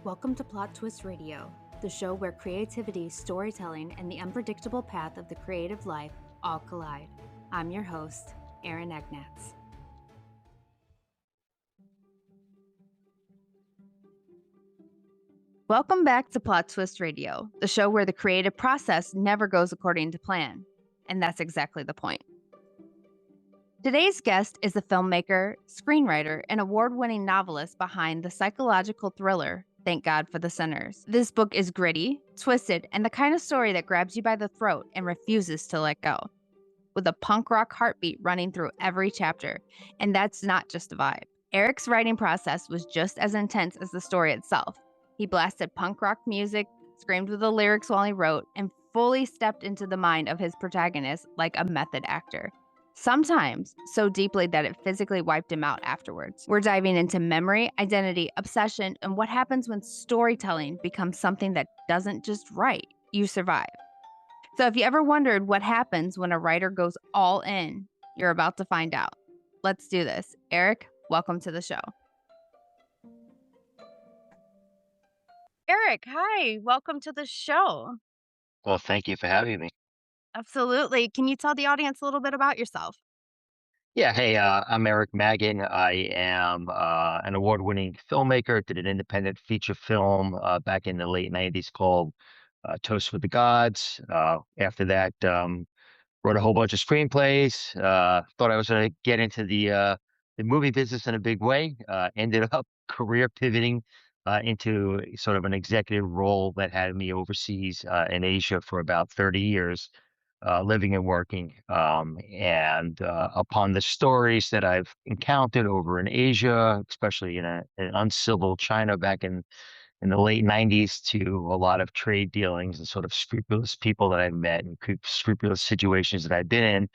Welcome to Plot Twist Radio, the show where creativity, storytelling, and the unpredictable path of the creative life all collide. I'm your host, Erin Egnatz. Welcome back to Plot Twist Radio, the show where the creative process never goes according to plan. And that's exactly the point. Today's guest is the filmmaker, screenwriter, and award-winning novelist behind the psychological thriller, Thank God for the Sinners. This book is gritty, twisted, and the kind of story that grabs you by the throat and refuses to let go, with a punk rock heartbeat running through every chapter. And that's not just a vibe. Eric's writing process was just as intense as the story itself. He blasted punk rock music, screamed with the lyrics while he wrote, and fully stepped into the mind of his protagonist like a method actor. Sometimes so deeply that it physically wiped him out afterwards. We're diving into memory, identity, obsession, and what happens when storytelling becomes something that doesn't just write, you survive. So if you ever wondered what happens when a writer goes all in, you're about to find out. Let's do this. Eric, welcome to the show. Eric, hi. Welcome to the show. Well, thank you for having me. Absolutely. Can you tell the audience a little bit about yourself? Yeah, hey, I'm Eric Magun. I am an award-winning filmmaker. Did an independent feature film back in the late '90s called Toast with the Gods. After that, wrote a whole bunch of screenplays. Thought I was going to get into the movie business in a big way. Ended up career pivoting into sort of an executive role that had me overseas in Asia for about 30 years. Living and working. And upon the stories that I've encountered over in Asia, especially in uncivil China back in the late '90s, to a lot of trade dealings and sort of scrupulous people that I've met and scrupulous situations that I've been in,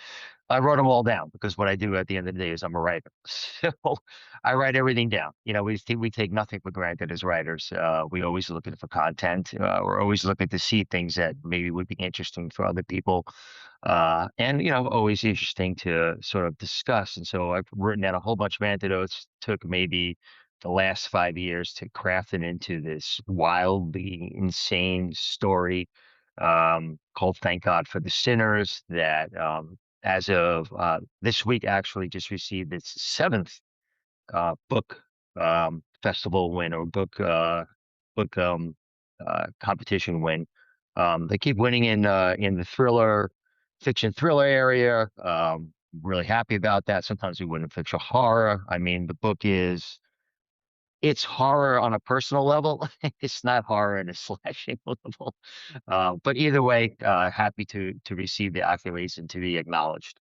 I wrote them all down because what I do at the end of the day is I'm a writer. So I write everything down. We take nothing for granted as writers. We always looking for content. We're always looking to see things that maybe would be interesting for other people. And always interesting to sort of discuss. And so I've written down a whole bunch of anecdotes. Took maybe the last 5 years to craft it into this wildly insane story called Thank God for the Sinners that as of this week actually just received its seventh book festival win or book competition win. They keep winning in the fiction thriller area. Really happy about that. Sometimes we win in fiction horror. I mean, the book it's horror on a personal level. It's not horror in a slashing level. But either way, happy to receive the accolades and to be acknowledged.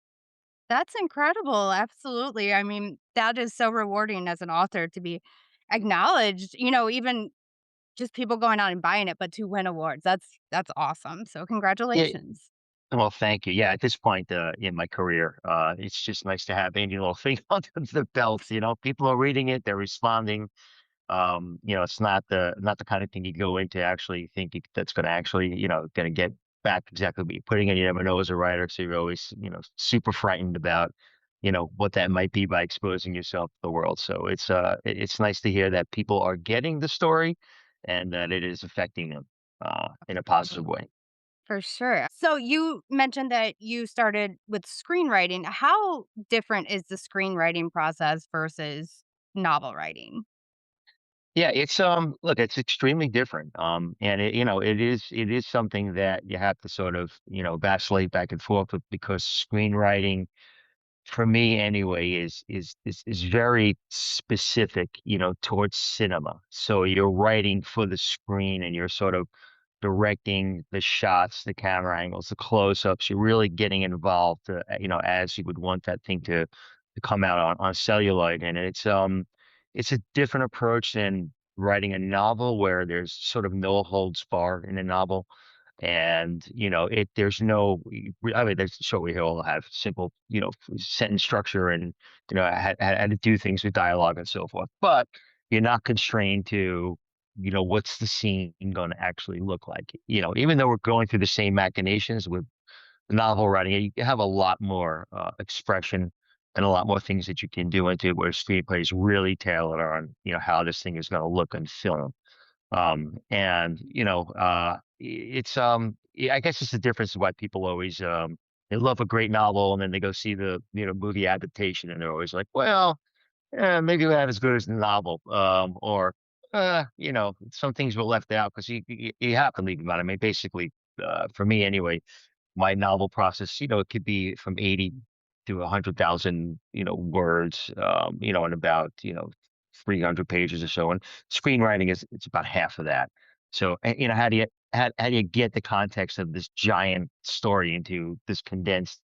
That's incredible. Absolutely. I mean, that is so rewarding as an author to be acknowledged, even just people going out and buying it, but to win awards. That's awesome. So Yeah. congratulations. Well, thank you. Yeah, at this point in my career, it's just nice to have any little thing under the belt. People are reading it, they're responding. It's not the kind of thing you go into actually thinking that's going to actually, going to get back exactly what you're putting in. You never know as a writer, so you're always, super frightened about, what that might be by exposing yourself to the world. So it's nice to hear that people are getting the story and that it is affecting them in a positive way. For sure. So you mentioned that you started with screenwriting. How different is the screenwriting process versus novel writing? Yeah, it's look, it's extremely different. And it is something that you have to sort of, vacillate back and forth with because screenwriting for me anyway is very specific, towards cinema. So you're writing for the screen and you're sort of directing the shots, the camera angles, the close-ups. You're really getting involved, as you would want that thing to come out on celluloid. And it's a different approach than writing a novel where there's sort of no holds barred in a novel. And there's no, I mean, there's sure we all have simple, sentence structure and had to do things with dialogue and so forth, but you're not constrained to what's the scene going to actually look like. Even though we're going through the same machinations with novel writing, you have a lot more expression and a lot more things that you can do into it, where screenplay is really tailored on how this thing is going to look in film. And I guess it's the difference why people always they love a great novel and then they go see the movie adaptation and they're always like, well, maybe not as good as the novel, or some things were left out because you have to leave them out. I mean, basically, for me anyway, my novel process, it could be from 80 to 100,000, words, and about, 300 pages or so. And screenwriting it's about half of that. So, how do you get the context of this giant story into this condensed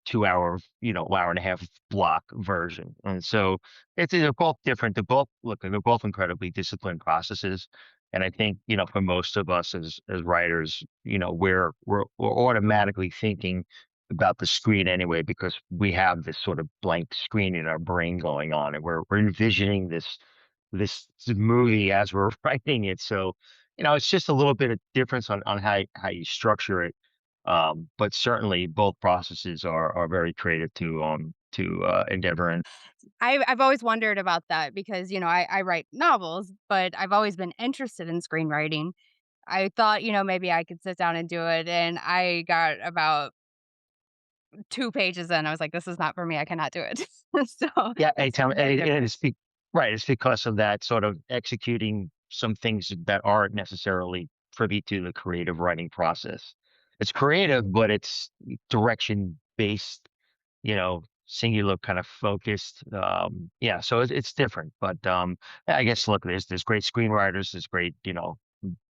2 hour, hour and a half block version? And so they're both different. They're both incredibly disciplined processes. And I think, for most of us as writers, we're automatically thinking about the screen anyway, because we have this sort of blank screen in our brain going on, and we're envisioning this movie as we're writing it. So, it's just a little bit of difference on how you structure it, but certainly both processes are very creative to endeavor in. I've always wondered about that because, I write novels, but I've always been interested in screenwriting. I thought, maybe I could sit down and do it, and I got about 2 pages in, I was like, "This is not for me, I cannot do it." So, Yeah, it's anytime, very and different. right. It's because of that sort of executing some things that aren't necessarily privy to the creative writing process. It's creative, but it's direction based, singular kind of focused. Yeah, so it's different. But yeah, I guess look, there's great screenwriters, there's great,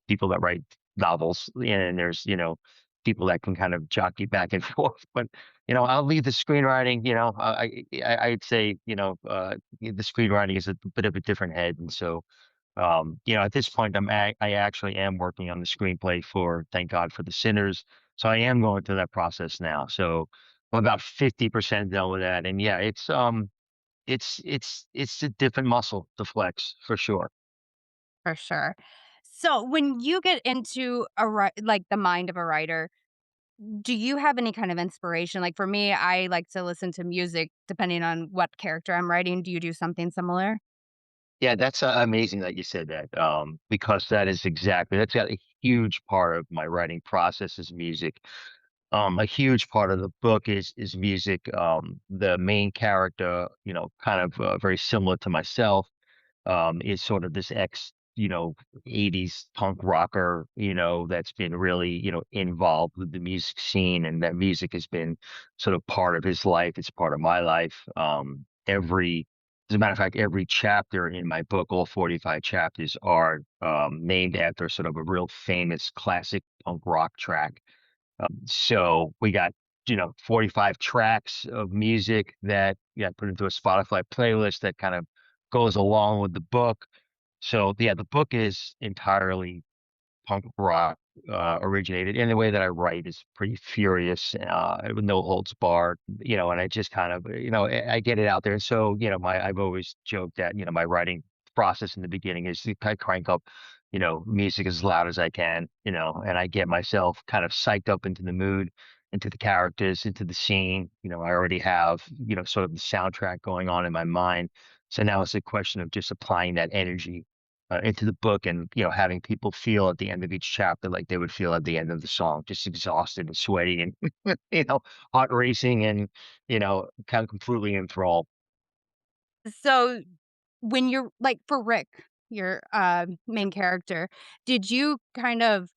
people that write novels, and there's, people that can kind of jockey back and forth. But I'll leave the screenwriting. I'd say, the screenwriting is a bit of a different head, and so at this point, I actually am working on the screenplay for Thank God for the Sinners. So I am going through that process now. So I'm about 50% done with that. And yeah, it's a different muscle to flex for sure. For sure. So, when you get into like, the mind of a writer, do you have any kind of inspiration? Like, for me, I like to listen to music depending on what character I'm writing. Do you do something similar? Yeah, that's amazing that you said that, because that's got a huge part of my writing process is music. A huge part of the book is music. The main character, kind of very similar to myself, is sort of this '80s punk rocker, that's been really, involved with the music scene, and that music has been sort of part of his life. It's part of my life. As a matter of fact, every chapter in my book, all 45 chapters, are named after sort of a real famous classic punk rock track. So we got, 45 tracks of music that got put into a Spotify playlist that kind of goes along with the book. So yeah, the book is entirely punk rock originated. And the way that I write is pretty furious, with no holds barred, and I just kind of, I get it out there. So, I've always joked that, my writing process in the beginning is to kind of crank up, music as loud as I can, and I get myself kind of psyched up into the mood, into the characters, into the scene. I already have, sort of the soundtrack going on in my mind. So now it's a question of just applying that energy into the book, and having people feel at the end of each chapter like they would feel at the end of the song, just exhausted and sweaty and heart racing, and kind of completely enthralled. So, when you're like, for Rick, your, main character, did you kind of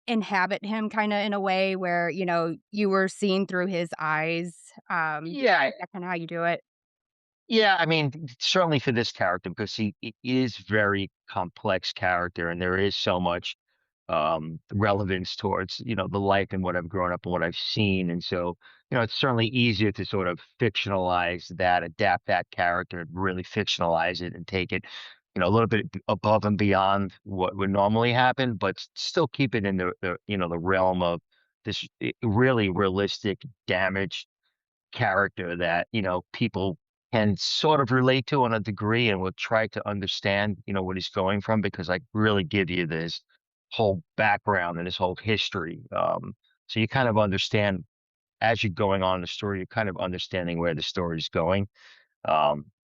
inhabit him kinda in a way where, you were seeing through his eyes? Yeah, Is that kinda how you do it? yeah, I mean, certainly for this character, because he is very complex character, and there is so much relevance towards, the life and what I've grown up and what I've seen. And so, it's certainly easier to sort of fictionalize that, adapt that character, and really fictionalize it and take it, a little bit above and beyond what would normally happen, but still keep it in the realm of this really realistic, damaged character that, people can sort of relate to on a degree, and will try to understand, what he's going from, because I really give you this whole background and this whole history. So you kind of understand as you're going on in the story, you're kind of understanding where the story's going.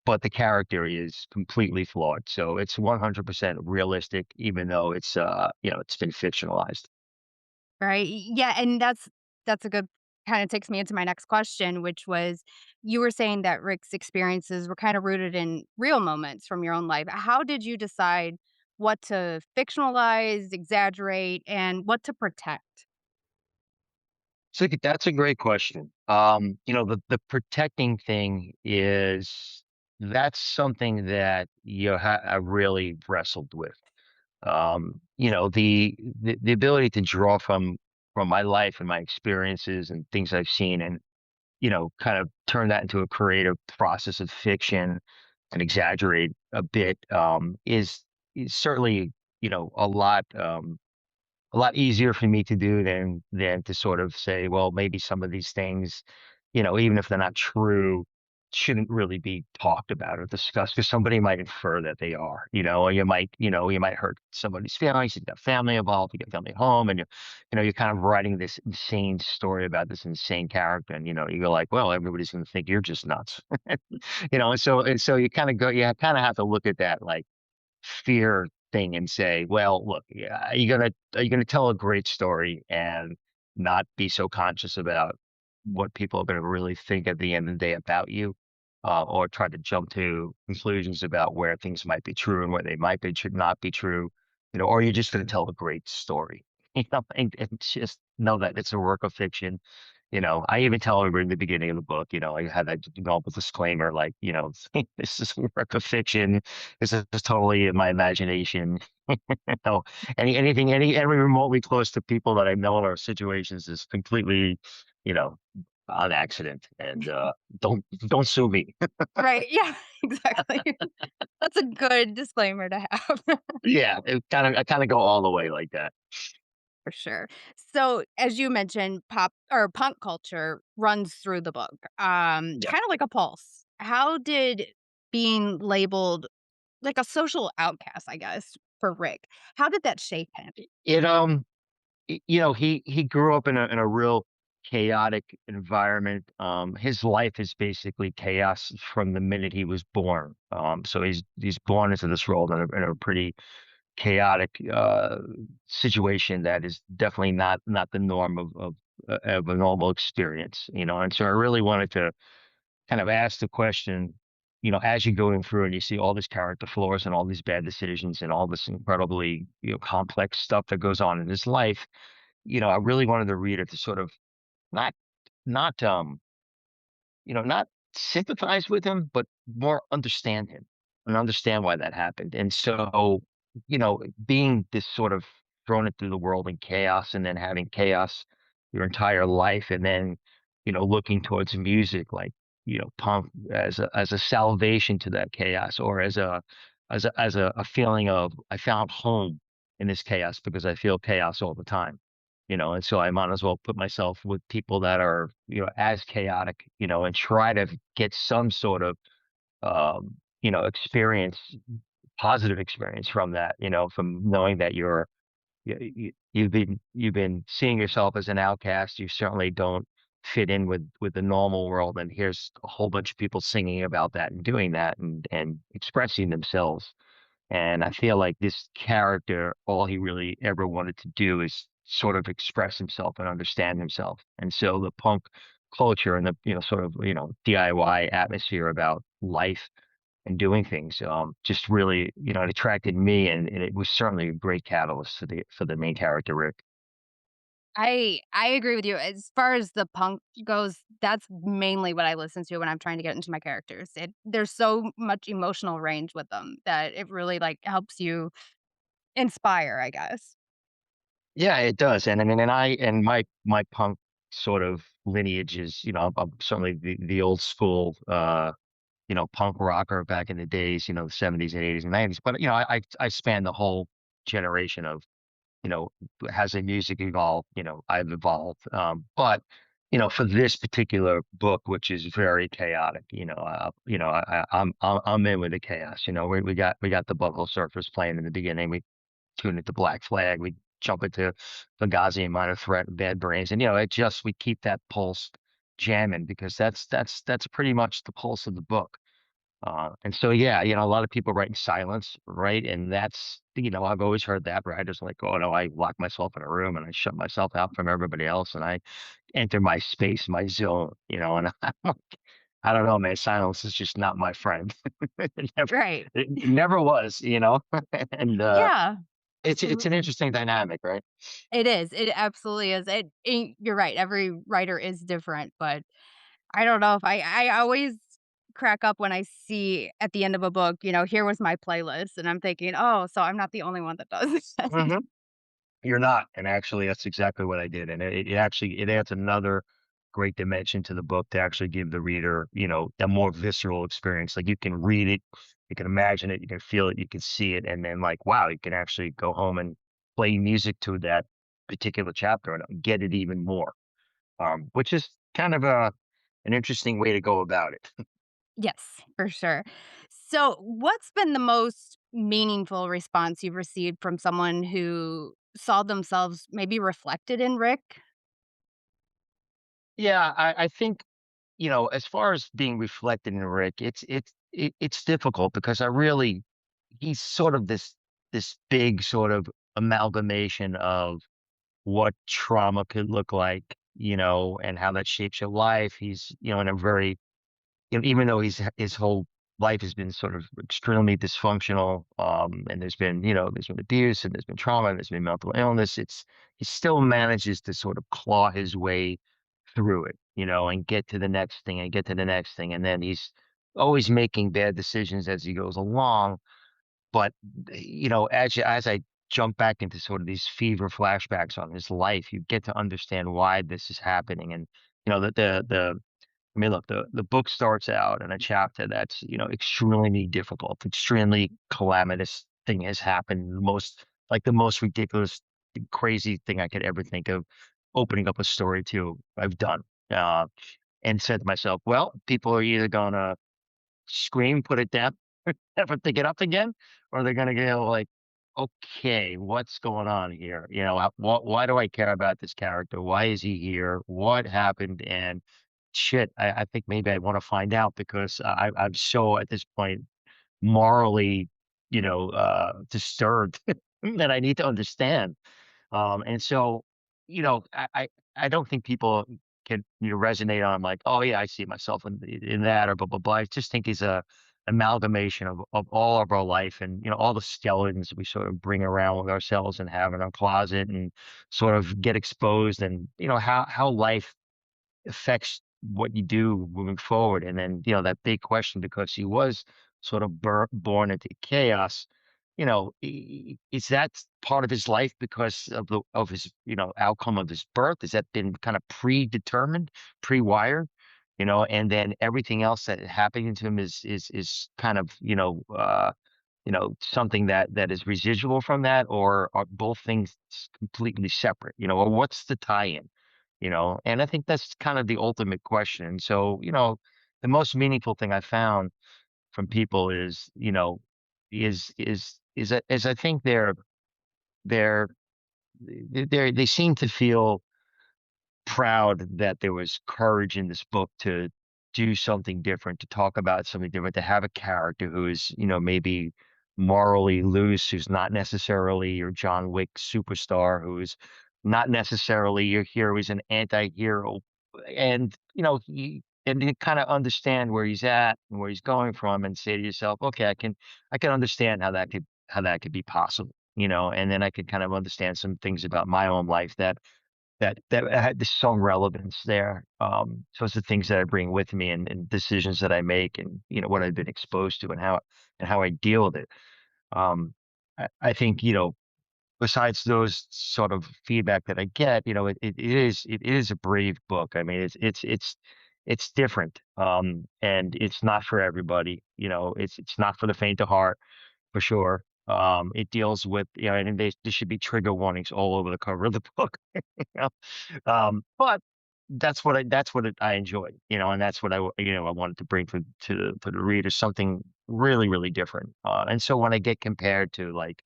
but the character is completely flawed. So it's 100% realistic, even though it's it's been fictionalized. Right. Yeah, and that's a good kind of takes me into my next question, which was you were saying that Rick's experiences were kind of rooted in real moments from your own life. How did you decide what to fictionalize, exaggerate, and what to protect? So that's a great question. The protecting thing is that's something that I really wrestled with. The ability to draw from my life and my experiences and things I've seen, and kind of turn that into a creative process of fiction and exaggerate a bit, is certainly a lot easier for me to do than to sort of say, well, maybe some of these things, even if they're not true, shouldn't really be talked about or discussed, because somebody might infer that they are, or you might hurt somebody's feelings. You've got family involved, you got family at home, and you're kind of writing this insane story about this insane character, and you go like, well, everybody's going to think you're just nuts, and so you kind of have to look at that like fear thing and say, well, look, yeah, are you gonna tell a great story and not be so conscious about what people are gonna really think at the end of the day about you, or try to jump to conclusions about where things might be true and where they might be should not be true, or you're just gonna tell a great story, and just know that it's a work of fiction. I even tell everybody in the beginning of the book, I had that develop a disclaimer, like, this is a work of fiction. This is totally in my imagination. No, any remotely close to people that I know or situations is completely, you know, on accident. And don't sue me. Right. Yeah, exactly. That's a good disclaimer to have. Yeah, I kind of go all the way like that. For sure. So, as you mentioned, pop or punk culture runs through the book, Yeah. kind of like a pulse. How did being labeled like a social outcast, I guess, for Rick, how did that shape him? It he grew up in a real chaotic environment. His life is basically chaos from the minute he was born. So he's born into this world in a pretty chaotic situation that is definitely not the norm of a normal experience. And so I really wanted to kind of ask the question, as you're going through and you see all these character flaws and all these bad decisions and all this incredibly complex stuff that goes on in his life, I really wanted the reader to sort of not not not sympathize with him, but more understand him and understand why that happened. And so, being this sort of thrown into the world in chaos and then having chaos your entire life, and then, looking towards music like, punk as a salvation to that chaos, or as a feeling of I found home in this chaos because I feel chaos all the time. And so I might as well put myself with people that are, as chaotic, and try to get some sort of, experience, positive experience from that, from knowing that you've been seeing yourself as an outcast. You certainly don't fit in with the normal world. And here's a whole bunch of people singing about that and doing that and expressing themselves. And I feel like this character, all he really ever wanted to do is sort of express himself and understand himself. And so the punk culture and the, sort of, DIY atmosphere about life and doing things, just really, it attracted me, and it was certainly a great catalyst for the main character, Rick. I agree with you. As far as the punk goes, that's mainly what I listen to when I'm trying to get into my characters. There's so much emotional range with them that it really like helps you inspire, I guess. Yeah, it does. And my punk sort of lineage is, I'm certainly the old school, punk rocker back in the days, the 70s and 80s and 90s. But, I span the whole generation of, you know, has a music evolved, I've evolved. But for this particular book, which is very chaotic, I'm in with the chaos. We got the Buckle Surfers playing in the beginning. We tune into Black Flag. We jump into Fugazi and Minor Threat and Bad Brains, and we keep that pulse jamming, because that's pretty much the pulse of the book. And so, yeah, a lot of people write in silence, right? And that's, I've always heard that writers like, oh no, I lock myself in a room and I shut myself out from everybody else and I enter my space, my zone, and I don't know, man. Silence is just not my friend. It never, Right. it never was, and Yeah. it's an interesting dynamic, right? It is. It absolutely is. You're right. Every writer is different, but I don't know if I always crack up when I see at the end of a book, here was my playlist, and I'm thinking, oh, so I'm not the only one that does this. Hmm. You're not, and actually, that's exactly what I did, and it actually it adds another great dimension to the book to actually give the reader, a more visceral experience. Like you can read it, you can imagine it, you can feel it, you can see it, and then like, wow, you can actually go home and play music to that particular chapter and get it even more. Which is kind of an interesting way to go about it. Yes, for sure. So, what's been the most meaningful response you've received from someone who saw themselves maybe reflected in Rick? Yeah, I think as far as being reflected in Rick, it's difficult because I really he's sort of this big sort of amalgamation of what trauma could look like, and how that shapes your life. He's, in a very even though his whole life has been sort of extremely dysfunctional, and there's been abuse and there's been trauma and there's been mental illness, he still manages to sort of claw his way through it, and get to the next thing and get to the next thing. And then he's always making bad decisions as he goes along. But as I jump back into sort of these fever flashbacks on his life, you get to understand why this is happening. And the I mean, look, the book starts out in a chapter that's, extremely difficult, extremely calamitous thing has happened. The most ridiculous, crazy thing I could ever think of opening up a story to, I've done. Uh, and said to myself, well, people are either gonna scream, put it down, never pick it up again, or they're gonna go like, okay, what's going on here? Why do I care about this character? Why is he here? What happened? And shit, I think maybe I want to find out because I'm so at this point morally, disturbed that I need to understand. And so, I don't think people can resonate on like, oh yeah, I see myself in that or blah blah blah. I just think he's a amalgamation of all of our life and all the skeletons we sort of bring around with ourselves and have in our closet and sort of get exposed and how life affects what you do moving forward. And then, that big question, because he was sort of born into chaos, is that part of his life because of his, outcome of his birth? Has that been kind of predetermined, pre-wired? And then everything else that happening to him is kind of, something that is residual from that, or are both things completely separate, or what's the tie-in, and I think that's kind of the ultimate question. So, the most meaningful thing I found from people is, is I think they're they seem to feel proud that there was courage in this book to do something different, to talk about something different, to have a character who is, maybe morally loose, who's not necessarily your John Wick superstar, who's not necessarily your hero, he's an anti-hero. And, and you kind of understand where he's at and where he's going from and say to yourself, okay, I can understand how that could be possible, and then I could kind of understand some things about my own life that had some relevance there. So it's the things that I bring with me and decisions that I make and what I've been exposed to and how I deal with it. I think besides those sort of feedback that I get, it is a brave book. I mean, it's different, and it's not for everybody. It's not for the faint of heart for sure. It deals with and there should be trigger warnings all over the cover of the book. know? But that's what I enjoy, and that's what I wanted to bring to the reader, something really, really different. And so when I get compared to like,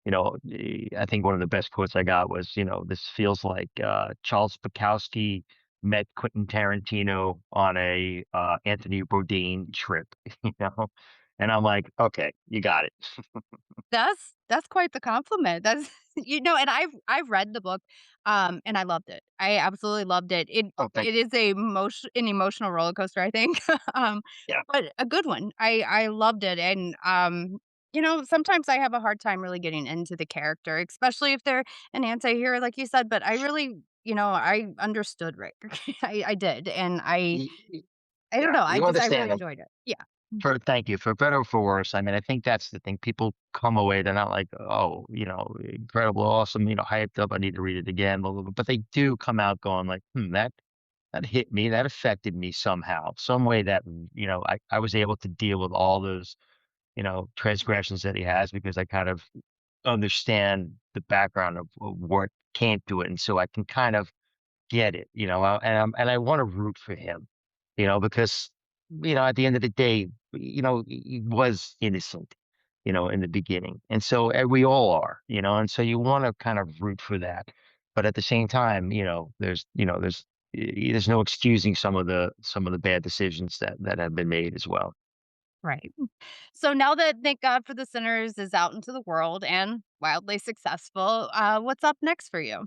I think one of the best quotes I got was, this feels like Charles Bukowski met Quentin Tarantino on a Anthony Bourdain trip, you know, and I'm like, okay, you got it. That's quite the compliment. That's and I've read the book, and I loved it. I absolutely loved it. It Oh, thank it is an emotional roller coaster, I think, yeah. but a good one. I loved it, and, sometimes I have a hard time really getting into the character, especially if they're an anti-hero, like you said, but I really I understood Rick. I did, and I don't Yeah, know, you I really understand them. enjoyed it. Yeah. For thank you. For better or for worse, I mean, I think that's the thing. People come away, they're not like, "Oh, incredible, awesome, hyped up, I need to read it again," blah, blah, blah, but they do come out going like, that hit me, that affected me somehow, some way that, I was able to deal with all those, transgressions that he has because I kind of understand the background of what came to it, and so I can kind of get it, and I wanna root for him, because, at the end of the day, he was innocent, in the beginning, and so, we all are, and so you wanna kind of root for that, but at the same time, there's no excusing some of the bad decisions that have been made as well. Right. So now that Thank God for the Sinners is out into the world and wildly successful, what's up next for you?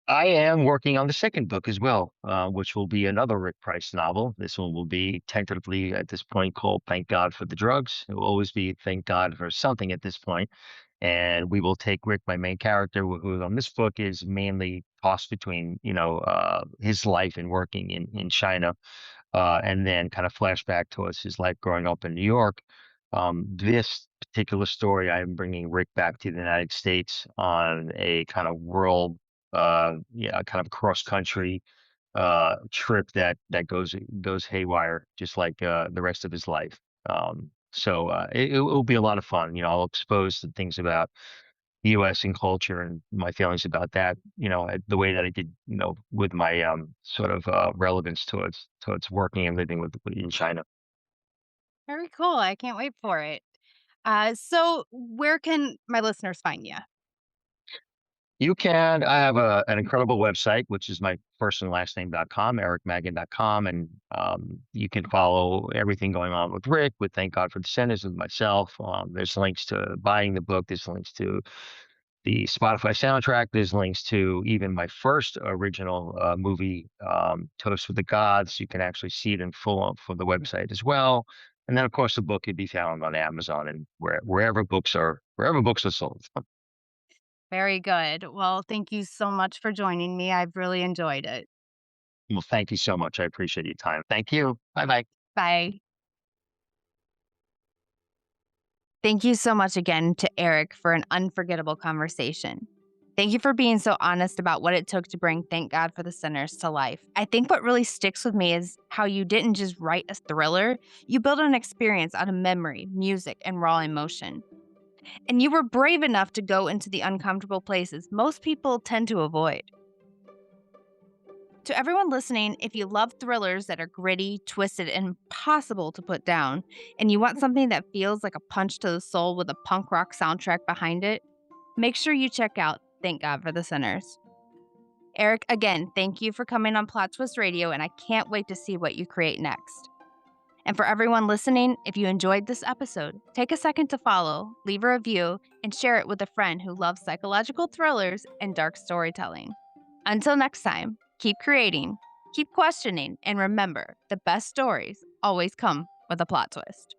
I am working on the second book as well, which will be another Rick Price novel. This one will be tentatively at this point called Thank God for the Drugs. It will always be Thank God for something at this point. And we will take Rick, my main character, who on this book is mainly tossed between, his life and working in China, and then kind of flashback towards his life growing up in New York. This particular story, I'm bringing Rick back to the United States on a kind of world, yeah, kind of cross country trip that goes haywire, just like the rest of his life. It will be a lot of fun. I'll expose the things about US and culture and my feelings about that, the way that I did, with my sort of relevance towards working and living in China. Very cool. I can't wait for it. So where can my listeners find you? I have an incredible website, which is my first and last name.com, ericmagan.com. And you can follow everything going on with Rick, with Thank God for the Sinners, with myself. There's links to buying the book. There's links to the Spotify soundtrack. There's links to even my first original movie, Toast with the Gods. You can actually see it in full from the website as well. And then, of course, the book can be found on Amazon and wherever books are sold. Very good. Well, thank you so much for joining me. I've really enjoyed it. Well, thank you so much. I appreciate your time. Thank you. Bye bye. Bye. Thank you so much again to Eric for an unforgettable conversation. Thank you for being so honest about what it took to bring Thank God for the Sinners to life. I think what really sticks with me is how you didn't just write a thriller, you built an experience out of memory, music, and raw emotion. And you were brave enough to go into the uncomfortable places most people tend to avoid. To everyone listening, if you love thrillers that are gritty, twisted, and impossible to put down, and you want something that feels like a punch to the soul with a punk rock soundtrack behind it, make sure you check out Thank God for the Sinners. Eric, again, thank you for coming on Plot Twist Radio, and I can't wait to see what you create next. And for everyone listening, if you enjoyed this episode, take a second to follow, leave a review, and share it with a friend who loves psychological thrillers and dark storytelling. Until next time, keep creating, keep questioning, and remember the best stories always come with a plot twist.